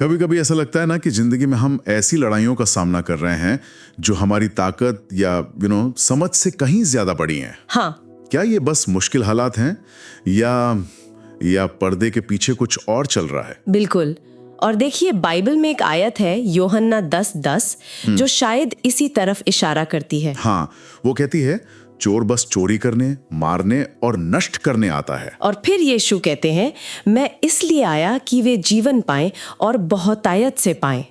कभी कभी ऐसा लगता है ना कि जिंदगी में हम ऐसी लड़ाइयों का सामना कर रहे हैं जो हमारी ताकत या समझ से कहीं ज्यादा बड़ी हैं। हाँ। क्या ये बस मुश्किल हालात हैं या पर्दे के पीछे कुछ और चल रहा है? बिल्कुल। और देखिए, बाइबल में एक आयत है यूहन्ना 10:10 जो शायद इसी तरफ इशारा करती है। हाँ, वो कहती है चोर बस चोरी करने, मारने और नष्ट करने आता है। और फिर यीशु कहते हैं, मैं इसलिए आया कि वे जीवन पाएं और बहुतायत से पाएं।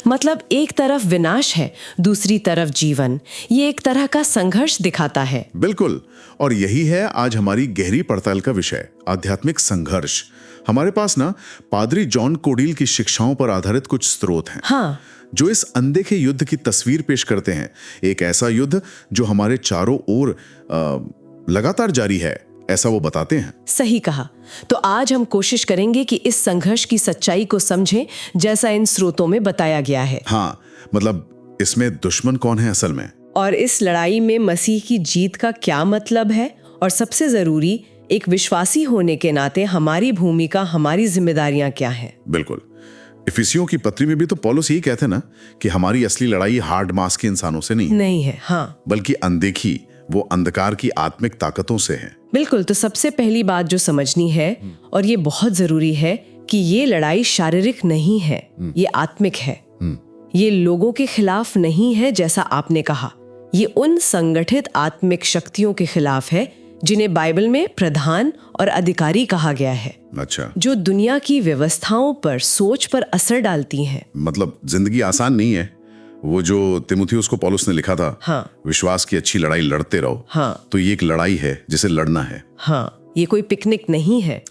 मतलब एक तरफ विनाश है, दूसरी तरफ जीवन। ये एक तरह का संघर्ष दिखाता है। बिल्कुल। और यही है आज हमारी गहरी पड़ताल का विषय, आध्यात्मिक संघर्ष। हमारे पास ना पादरी जॉन कोडील की शिक्षाओं पर आधारित कुछ स्रोत हैं। हाँ। जो इस अनदेखे युद्ध की तस्वीर पेश करते हैं, एक ऐसा युद्ध जो हमारे चारों ओर लगातार जारी है, ऐसा वो बताते हैं। सही कहा। तो आज हम कोशिश करेंगे कि इस संघर्ष की सच्चाई को समझें जैसा इन स्रोतों में बताया गया है। हाँ, मतलब इसमें दुश्मन कौन है असल में, और इस लड़ाई में मसीह की जीत का क्या मतलब है, और सबसे जरूरी, एक विश्वासी होने के नाते हमारी भूमिका, हमारी जिम्मेदारियां क्या हैं। बिल्कुल। इफिसियों की पत्री में भी तो पौलुस यही कहते हैं ना कि हमारी असली लड़ाई हार्ड मास के इंसानों से नहीं है। हाँ। बल्कि अनदेखी, वो अंधकार की आत्मिक ताकतों से है। बिल्कुल। तो सबसे पहली बात जो समझनी है, और ये बहुत जरूरी है, कि ये लड़ाई शारीरिक नहीं है, ये आत्मिक है। ये लोगों के खिलाफ नहीं है जैसा आपने कहा, ये उन संगठित आत्मिक शक्तियों के खिलाफ है जिन्हें बाइबल में प्रधान और अधिकारी कहा गया है। अच्छा। जो दुनिया की व्यवस्थाओं पर, सोच पर असर डालती हैं। मतलब जिंदगी आसान नहीं है। वो जो तिमुथियुस को पौलुस ने लिखा था, हाँ, विश्वास की अच्छी लड़ाई लड़ते रहो। हाँ। तो ये एक लड़ाई है जिसे लड़ना है। हाँ, ये कोई पिकनिक नहीं है।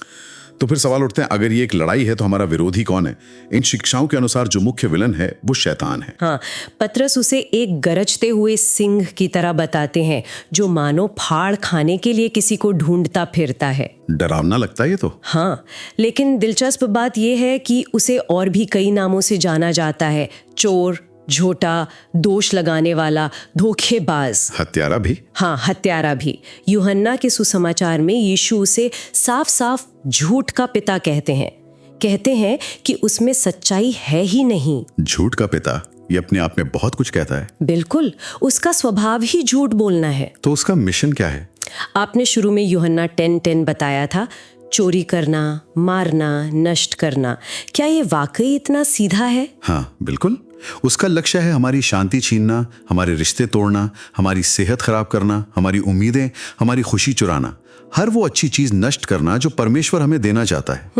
तो फिर सवाल उठते हैं, अगर ये एक लड़ाई है तो हमारा विरोधी कौन है? इन शिक्षाओं के अनुसार जो मुख्य विलन है वो शैतान है। हाँ, पतरस उसे एक गरजते हुए सिंह की तरह बताते हैं जो मानो फाड़ खाने के लिए किसी को ढूंढता फिरता है। डरावना लगता है ये तो। हाँ, लेकिन दिलचस्प बात यह है कि उसे और भी कई नामों से जाना जाता है। चोर, झूठा, दोष लगाने वाला, धोखेबाज, हत्यारा भी। हाँ, हत्यारा भी। यूहन्ना के सुसमाचार में यीशु उसे साफ साफ झूठ का पिता कहते हैं कि उसमें सच्चाई है ही नहीं। झूठ का पिता, ये अपने आप में बहुत कुछ कहता है। बिल्कुल, उसका स्वभाव ही झूठ बोलना है। तो उसका मिशन क्या है? आपने शुरू में यूहन्ना 10:10 बताया था, चोरी करना, मारना, नष्ट करना। क्या ये वाकई इतना सीधा है? हाँ, बिल्कुल। उसका लक्ष्य है हमारी शांति छीनना, हमारे रिश्ते तोड़ना, हमारी सेहत खराब करना, हमारी उम्मीदें, हमारी खुशी चुराना, हर वो अच्छी चीज नष्ट करना जो परमेश्वर हमें देना चाहता है।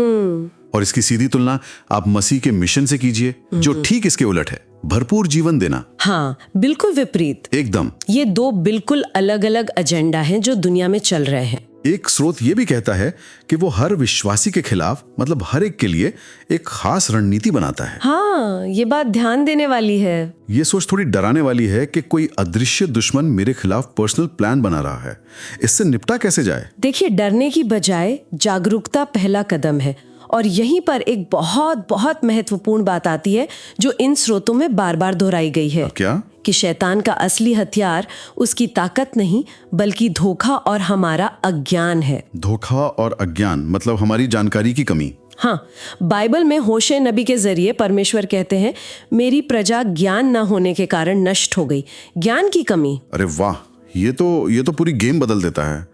और इसकी सीधी तुलना आप मसीह के मिशन से कीजिए, जो ठीक इसके उलट है, भरपूर जीवन देना। हाँ, बिल्कुल विपरीत। एकदम। ये दो बिल्कुल अलग अलग एजेंडा हैं जो दुनिया में चल रहे हैं। एक स्रोत ये भी कहता है कि वो हर विश्वासी के खिलाफ, मतलब हर एक के लिए एक खास रणनीति बनाता है। हाँ, ये बात ध्यान देने वाली है। ये सोच थोड़ी डराने वाली है कि कोई अदृश्य दुश्मन मेरे खिलाफ पर्सनल प्लान बना रहा है। इससे निपटा कैसे जाए? देखिए, डरने की बजाय जागरूकता पहला कदम है। और यहीं पर एक बहुत बहुत महत्वपूर्ण बात आती है जो इन स्रोतों में बार बार दोहराई गई है। क्या? कि शैतान का असली हथियार उसकी ताकत नहीं, बल्कि धोखा और हमारा अज्ञान है। धोखा और अज्ञान मतलब हमारी जानकारी की कमी। हाँ, बाइबल में होशे नबी के जरिए परमेश्वर कहते हैं, मेरी प्रजा ज्ञान न होने के कारण नष्ट हो गई। ज्ञान की कमी। अरे वाह, ये तो पूरी गेम बदल देता है।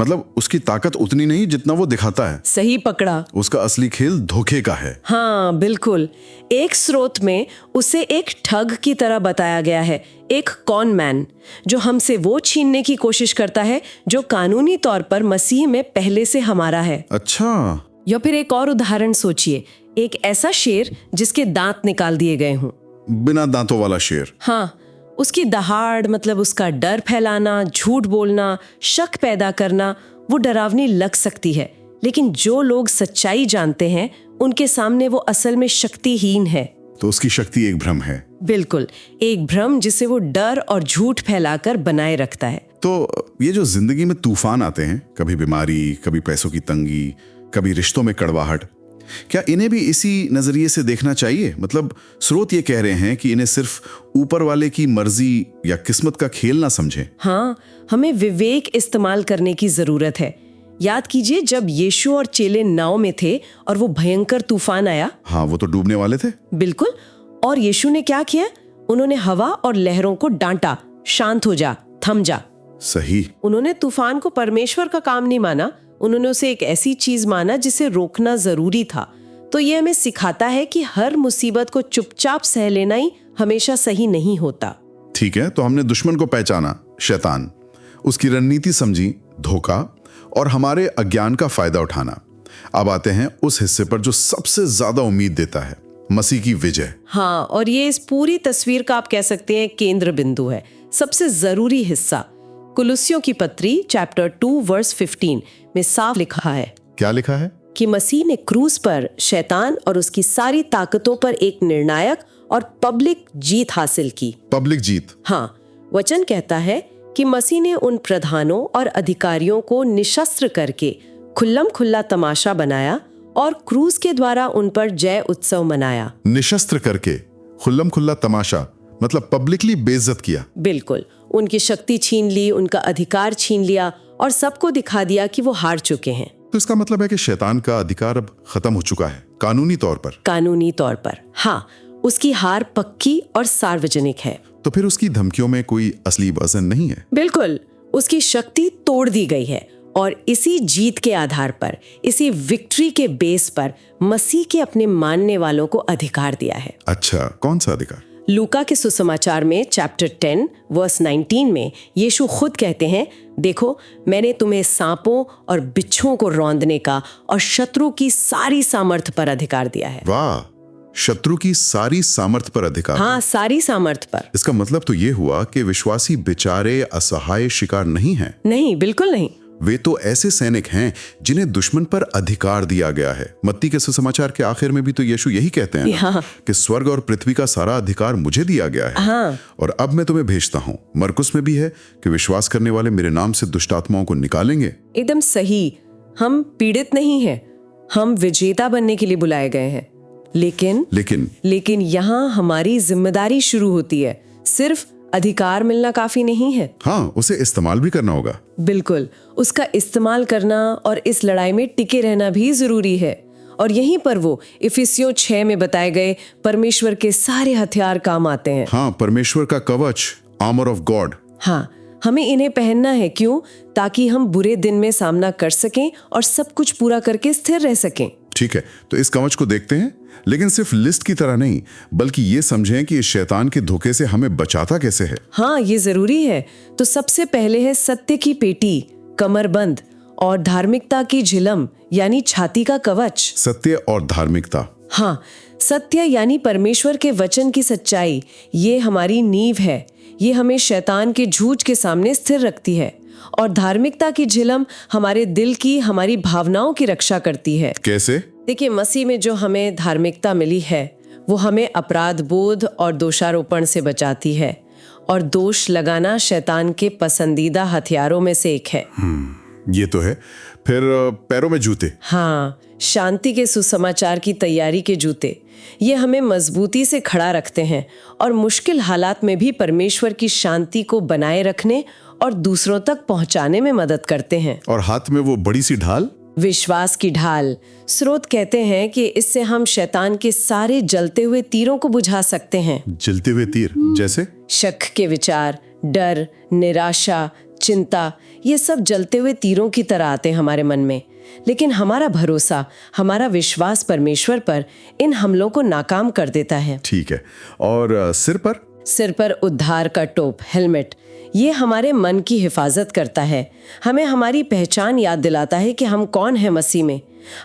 मतलब उसकी ताकत उतनी नहीं जितना वो दिखाता है। सही पकड़ा। उसका असली खेल धोखे का है। हाँ, बिल्कुल। एक स्रोत में उसे एक ठग की तरह बताया गया है, एक कॉन मैन, जो हमसे वो छीनने की कोशिश करता है जो कानूनी तौर पर मसीह में पहले से हमारा है। अच्छा। या फिर एक और उदाहरण सोचिए, एक ऐसा शेर जिसके दांत निकाल दिए गए हों। बिना दांतों वाला शेर। हाँ, उसकी दहाड़, मतलब उसका डर फैलाना, झूठ बोलना, शक पैदा करना, वो डरावनी लग सकती है। लेकिन जो लोग सच्चाई जानते हैं उनके सामने वो असल में शक्तिहीन है। तो उसकी शक्ति एक भ्रम है। बिल्कुल, एक भ्रम जिसे वो डर और झूठ फैलाकर बनाए रखता है। तो ये जो जिंदगी में तूफान आते हैं, कभी बीमारी, कभी पैसों की तंगी, कभी रिश्तों में कड़वाहट, क्या इन्हें भी इसी नजरिए से देखना चाहिए? मतलब स्रोत ये कह रहे हैं कि इन्हें सिर्फ ऊपर वाले की मर्जी या किस्मत का खेल ना समझें। हाँ, हमें विवेक इस्तेमाल करने की जरूरत है। याद कीजिए जब यीशु और चेले नाव में थे और वो भयंकर तूफान आया। हाँ, वो तो डूबने वाले थे। बिल्कुल। और यीशु ने क्या किया? उन्होंने हवा और लहरों को डांटा, शांत हो जा, थम जा। सही। उन्होंने तूफान को परमेश्वर का काम नहीं माना, उन्होंने उसे एक ऐसी चीज माना जिसे रोकना जरूरी था। तो ये हमें सिखाता है कि हर मुसीबत को चुपचाप सह लेना ही हमेशा सही नहीं होता। ठीक है, तो हमने दुश्मन को पहचाना, शैतान, उसकी रणनीति समझी, धोखा और हमारे अज्ञान का फायदा उठाना। अब आते हैं उस हिस्से पर जो सबसे ज्यादा उम्मीद देता है, मसीह की विजय। हाँ, और ये इस पूरी तस्वीर का आप कह सकते हैं केंद्र बिंदु है, सबसे जरूरी हिस्सा। कुलुस्सियों की पत्री चैप्टर 2 वर्स 15 में साफ लिखा है। क्या लिखा है? कि मसीह ने क्रूस पर शैतान और उसकी सारी ताकतों पर एक निर्णायक और पब्लिक जीत हासिल की। पब्लिक जीत? हाँ, वचन कहता है कि मसीह ने उन प्रधानों और अधिकारियों को निशस्त्र करके खुल्लम खुल्ला तमाशा बनाया और क्रूस के द्वारा उन पर जय उत्सव मनाया। निशस्त्र करके खुल्लम खुल्ला तमाशा मतलब पब्लिकली बेइज्जत किया। बिल्कुल, उनकी शक्ति छीन ली, उनका अधिकार छीन लिया और सबको दिखा दिया कि वो हार चुके हैं। तो इसका मतलब है कि शैतान का अधिकार अब खत्म हो चुका है, कानूनी तौर पर। कानूनी तौर पर हाँ, उसकी हार पक्की और सार्वजनिक है। तो फिर उसकी धमकियों में कोई असली वजन नहीं है। बिल्कुल, उसकी शक्ति तोड़ दी गई है और इसी जीत के आधार पर, इसी विक्ट्री के बेस पर मसीह के अपने मानने वालों को अधिकार दिया है। अच्छा, कौन सा अधिकार? लूका के सुसमाचार में चैप्टर 10 वर्स 19 में यीशु खुद कहते हैं, देखो मैंने तुम्हें सांपों और बिच्छुओं को रौंदने का और शत्रु की सारी सामर्थ पर अधिकार दिया है। वाह, शत्रु की सारी सामर्थ पर अधिकार। हाँ, सारी सामर्थ पर। इसका मतलब तो ये हुआ कि विश्वासी बेचारे असहाय शिकार नहीं हैं। नहीं, बिल्कुल नहीं। वे तो ऐसे सैनिक हैं जिन्हें दुश्मन पर अधिकार दिया गया है। मत्ती के सुसमाचार के आखिर में भी तो यीशु यही कहते हैं हाँ। कि स्वर्ग और पृथ्वी का सारा अधिकार मुझे दिया गया है। हाँ। और अब मैं तुम्हें भेजता हूँ। मरकुस में भी है कि विश्वास करने वाले मेरे नाम से दुष्ट आत्माओं को निकालेंगे। एकदम सही। हम पीड़ित नहीं हैं, हम विजेता बनने के लिए बुलाए गए हैं। लेकिन यहाँ हमारी जिम्मेदारी शुरू होती है। सिर्फ अधिकार मिलना काफी नहीं है। हाँ, उसे इस्तेमाल भी करना होगा। बिल्कुल, उसका इस्तेमाल करना और इस लड़ाई में टिके रहना भी जरूरी है। और यहीं पर वो इफिसियों 6 में बताए गए परमेश्वर के सारे हथियार काम आते हैं। हाँ, परमेश्वर का कवच, आर्मर ऑफ गॉड। हाँ, हमें इन्हें पहनना है। क्यों? ताकि हम बुरे दिन में सामना कर सकें और सब कुछ पूरा करके स्थिर रह सकें। ठीक है, तो इस कवच को देखते हैं, लेकिन सिर्फ लिस्ट की तरह नहीं, बल्कि ये समझें कि इस शैतान के धोखे से हमें बचाता कैसे है। हाँ, ये जरूरी है। तो सबसे पहले है सत्य की पेटी, कमरबंद, और धार्मिकता की झिलम यानी छाती का कवच। सत्य और धार्मिकता। हाँ, सत्य यानी परमेश्वर के वचन की सच्चाई, ये हमारी नींव है। ये हमें शैतान के झूठ के सामने स्थिर रखती है। और धार्मिकता की झिलम हमारे दिल की, हमारी भावनाओं की रक्षा करती है। कैसे? देखिए, मसीह में जो हमें धार्मिकता मिली है वो हमें अपराध बोध और दोषारोपण से बचाती है। और दोष लगाना शैतान के पसंदीदा हथियारों में से एक है। ये तो है। फिर पैरों में जूते। हाँ, शांति के सुसमाचार की तैयारी के जूते। ये हमें मजबूती से खड़ा रखते हैं और मुश्किल हालात में भी परमेश्वर की शांति को बनाए रखने और दूसरों तक पहुंचाने में मदद करते हैं। और हाथ में वो बड़ी सी ढाल, विश्वास की ढाल। स्रोत कहते हैं कि इससे हम शैतान के सारे जलते हुए तीरों को बुझा सकते हैं। जलते हुए तीर जैसे? शक के विचार, डर, निराशा, चिंता, ये सब जलते हुए तीरों की तरह आते हैं हमारे मन में। लेकिन हमारा भरोसा, हमारा विश्वास परमेश्वर पर इन हमलों को नाकाम कर देता है। ठीक है। और सिर पर उद्धार का टोप, हेलमेट, ये हमारे मन की हिफाजत करता है। हमें हमारी पहचान याद दिलाता है कि हम कौन हैं मसीह में।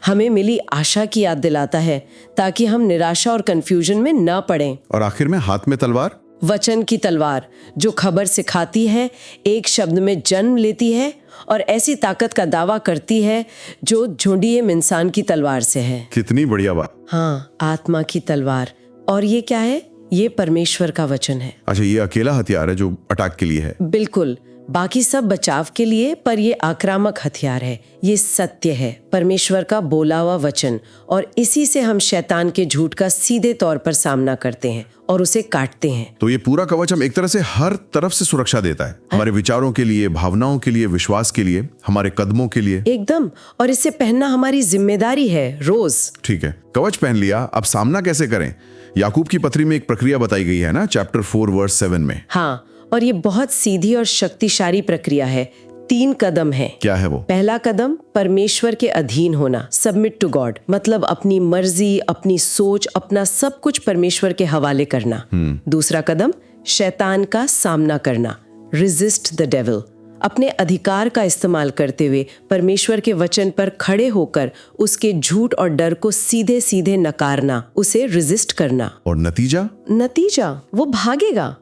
हमें मिली आशा की याद दिलाता है ताकि हम निराशा और कंफ्यूजन में न पड़ें। और आखिर में हाथ में तलवार, वचन की तलवार, जो खबर सिखाती है, एक शब्द में जन्म लेती है और ऐसी ताकत का दावा करती है जो झुंडिये इंसान की तलवार से है। कितनी बढ़िया बात। हाँ, आत्मा की तलवार। और ये क्या है? ये परमेश्वर का वचन है। अच्छा, ये अकेला हथियार है जो अटैक के लिए है? बिल्कुल, बाकी सब बचाव के लिए, पर ये आक्रामक हथियार है। ये सत्य है, परमेश्वर का बोला हुआ वचन, और इसी से हम शैतान के झूठ का सीधे तौर पर सामना करते हैं और उसे काटते हैं। तो ये पूरा कवच हम एक तरह से हर तरफ से सुरक्षा देता है, हमारे विचारों के लिए, भावनाओं के लिए, विश्वास के लिए, हमारे कदमों के लिए। एकदम। और इसे पहनना हमारी जिम्मेदारी है रोज। ठीक है, कवच पहन लिया, अब सामना कैसे करें? याकूब की पत्री में एक प्रक्रिया बताई गई है ना, चैप्टर 4 वर्स 7 में। हाँ, और ये बहुत सीधी और शक्तिशाली प्रक्रिया है। 3 कदम है। क्या है वो? पहला कदम, परमेश्वर के अधीन होना, सबमिट टू गॉड, मतलब अपनी मर्जी, अपनी सोच, अपना सब कुछ परमेश्वर के हवाले करना। दूसरा कदम, शैतान का सामना करना, रेजिस्ट द डेविल, अपने अधिकार का इस्तेमाल करते हुए परमेश्वर के वचन पर खड़े होकर उसके झूठ और डर को सीधे सीधे नकारना, उसे रेजिस्ट करना। और नतीजा? नतीजा, वो भागेगा।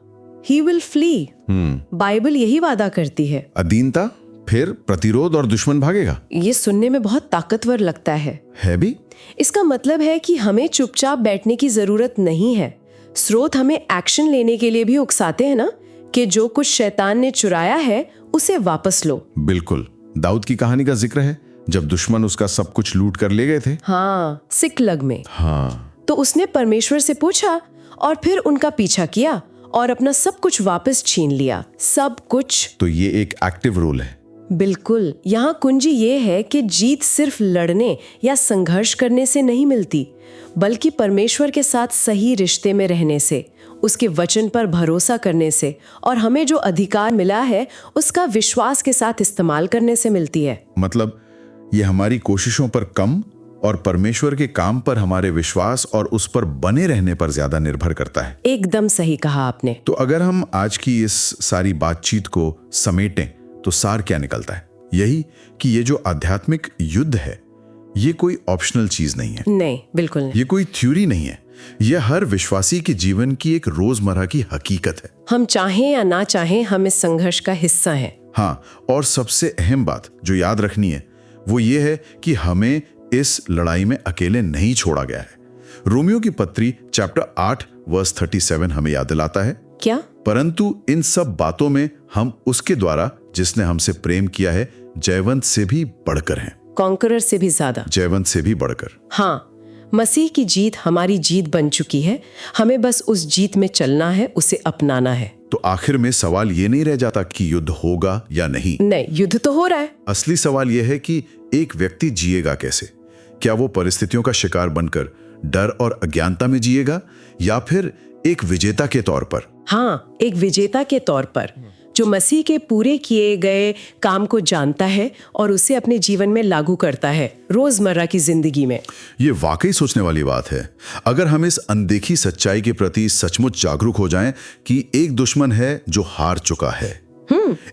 He will flee। बाइबल यही वादा करती है। अधीनता, फिर प्रतिरोध और दुश्मन भागेगा। ये सुनने में बहुत ताकतवर लगता है भी? इसका मतलब है कि हमें चुपचाप बैठने की जरूरत नहीं है। स्रोत हमें एक्शन लेने के लिए भी उकसाते हैं ना, कि जो कुछ शैतान ने चुराया है उसे वापस लो। बिल्कुल। दाऊद की कहानी का जिक्र है, जब दुश्मन उसका सब कुछ लूट कर ले गए थे। हाँ, सिकलग में। हाँ। तो उसने परमेश्वर से पूछा और फिर उनका पीछा किया और अपना सब कुछ वापस छीन लिया। सब कुछ। तो ये एक एक्टिव रोल है। बिल्कुल। यहाँ कुंजी ये है कि जीत सिर्फ लड़ने या संघर्ष करने से नहीं मिलती, बल्कि परमेश्वर के साथ सही रिश्ते में रहने से, उसके वचन पर भरोसा करने से, और हमें जो अधिकार मिला है उसका विश्वास के साथ इस्तेमाल करने से मिलती है। मतलब ये हमारी कोशिशों पर कम और परमेश्वर के काम पर हमारे विश्वास और उस पर बने रहने पर ज्यादा निर्भर करता है। एकदम सही कहा आपने। तो अगर हम आज की इस सारी बातचीत को समेटें तो सार क्या निकलता है? यही कि ये जो आध्यात्मिक युद्ध है, ये कोई ऑप्शनल चीज नहीं है। नहीं, बिल्कुल नहीं। ये कोई थ्योरी नहीं है, ये हर विश्वासी के जीवन की एक रोजमर्रा की हकीकत है। हम चाहें या ना चाहें, हम इस संघर्ष का हिस्सा हैं। हाँ, और सबसे अहम बात जो याद रखनी है वो ये है कि हमें इस लड़ाई में अकेले नहीं छोड़ा गया है। रोमियो की पत्री चैप्टर 8 वर्स 37 हमें याद दिलाता है, क्या? परंतु इन सब बातों में हम उसके द्वारा जिसने हमसे प्रेम किया है जयवंत से भी बढ़कर हैं। कॉन्करर से भी ज्यादा। जयवंत से भी बढ़कर। हाँ, मसीह की जीत हमारी जीत बन चुकी है। हमें बस उस जीत में चलना है, उसे अपनाना है। तो आखिर में सवाल ये नहीं रह जाता कि युद्ध होगा या नहीं। नहीं, युद्ध तो हो रहा है। असली सवाल यह है कि एक व्यक्ति जिएगा कैसे? क्या वो परिस्थितियों का शिकार बनकर डर और अज्ञानता में जिएगा, या फिर एक विजेता के तौर पर? हाँ, एक विजेता के तौर पर, जो मसीह के पूरे किए गए काम को जानता है और उसे अपने जीवन में लागू करता है, रोजमर्रा की जिंदगी में। ये वाकई सोचने वाली बात है। अगर हम इस अनदेखी सच्चाई के प्रति सचमुच जागरूक हो जाएं कि एक दुश्मन है जो हार चुका है,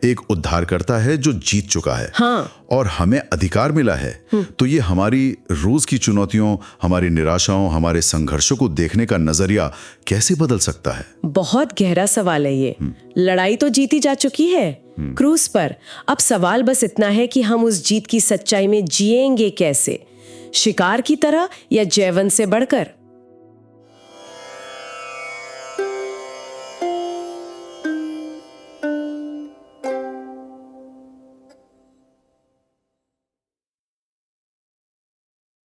एक उद्धारकर्ता है जो जीत चुका है, हाँ, और हमें अधिकार मिला है, तो ये हमारी रोज की चुनौतियों, हमारी निराशाओं, हमारे संघर्षों को देखने का नजरिया कैसे बदल सकता है? बहुत गहरा सवाल है ये। लड़ाई तो जीती जा चुकी है क्रूस पर। अब सवाल बस इतना है कि हम उस जीत की सच्चाई में जिएंगे कैसे, शिकार की तरह या जयवंत से बढ़कर।